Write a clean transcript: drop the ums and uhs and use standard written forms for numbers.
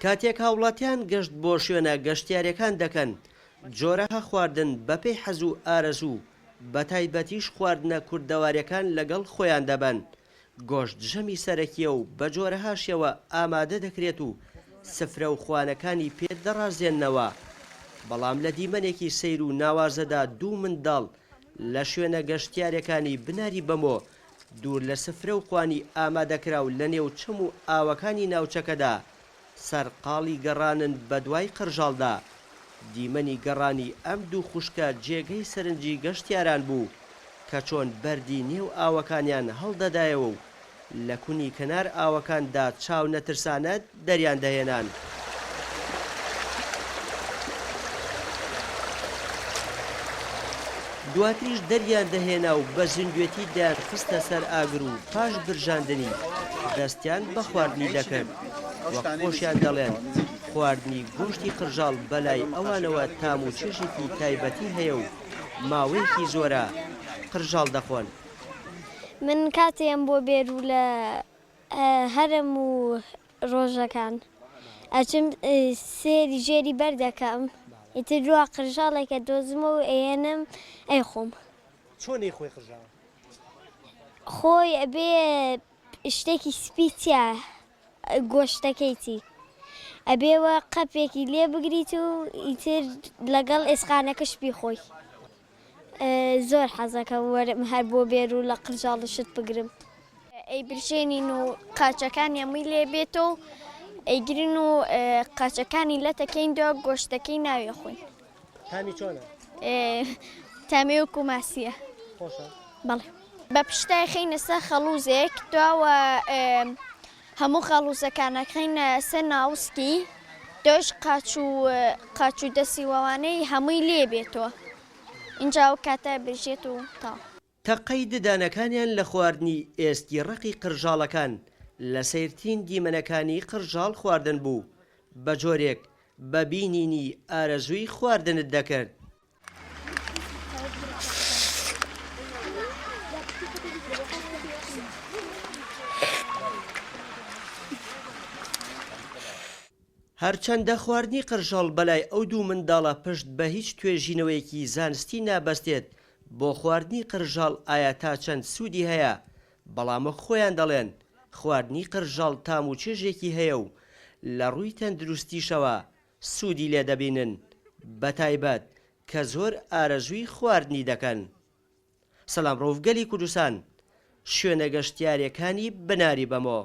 کاتێک هاوڵاتیان گەشت بۆ شوێنە گەشتیارەکان دەکەن جۆرەها خواردن بەپێی حەز و ئارەزوو بە تایبەتیش خواردنە کوردەوارەکان لەگەڵ خۆیان دەبەن گۆشت ژەمی سەرەکیە و بە جۆرەها شێوە ئامادە دەکرێت و سفرە و خوانەکانی پێ دەڕازێننەوە بەڵام لە دیمەنێکی سەیر و ناوازەدا دوو منداڵ لە شوێنە گەشتیارەکانی بناری بەمۆ دوور لە سفرە و خوانی ئامادەکرا و لە نێو چەم و ئاوەکانی ناوچەکەدا سەرقاڵی گەڕانن بە دوای قرژاڵدا دیمەنی گەڕانی ئەم دوو خوشکە جێگەی سەرنجی گەشتیاران بوو کە چۆن بەردی نێو ئاوەکانیان هەڵدەدایەوە و لە کونی کەنار ئاوەکاندا چاو نەترسانە دەریان دەهێنان. دواتریش دەریان دەهێنا و بە زیندوێتی دایان خستە سەر ئاگر و پاش برژاندنی دەستیان بە خواردنی دەکرد وەک خۆشیان دەڵێن خواردنی گۆشتی قرژاڵ بەلای ئەوانەوە تام و چێژێکی تایبەتی هەیە و ماوەیەکی زۆرە قرژاڵ دەخۆن. من کاتێم بۆ بێرو لە هەرم و ڕۆژەکان ئەچم سێری ژێری بەردەکەم ئیتر دووە قرژاڵێکە دۆزمەوە و ئێنم ئەیخۆم. چۆنی خۆی قرژاڵ؟ خۆی ئەبێ شتێکی سپیچە گۆشتەکەیتی ئەبێوە قەپێکی لێ بگریت و ئیتر لەگەڵ ئێسقانەکەش بیخۆی. زۆر حەزەکە وەرم هەر بۆ بێر و لە قرژاڵ شت بگرم. ئەی برژێنین و قاچەکانی هەمووی لێ بێتەوە ئەیگرن و قاچەکانی لەتەکەیندەوە گۆشتەکەی ناوێ خۆین. تامی چۆنە؟ تامێ وەکو ماسیە. خۆشە؟ بەڵێ. بە پشتای خینە سەر خەڵوزێک دواوە هەموو خەڵوزەکانەکەینە سەر ناوسکی دۆش قاچ و دەسیوەوانەی هەمووی لێ بێتەوە. اینجا و کاتە برژێت و تا. تەقەی ددانەکانیان لە خواردنی ئێستی ڕقی قرژاڵەکان لە سەیرترین دیمەنەکانی قرژاڵ خواردن بوو بە جۆرێک بە بینینی ئارەزووی خواردنت دەکرد. هەرچەندە خواردنی قرژاڵ بەلای ئەو دوو منداڵە پشت بە هیچ توێژینەوەیەکی زانستی نابەستێت بۆ خواردنی قرژاڵ ئایا تا چەند سوودی هەیە بەڵامە خۆیان دەڵێن خواردنی قرژاڵ تام و چێژێکی هەیە و لە ڕووی تەندروستیشەوە سوودی لێ دەبینن بەتایبەت کە زۆر ئارەزووی خواردنی دەکەن. سەلام ڕۆڤگەلی کوردستان شوێنە گەشتیارەکانی بناری بەمۆ.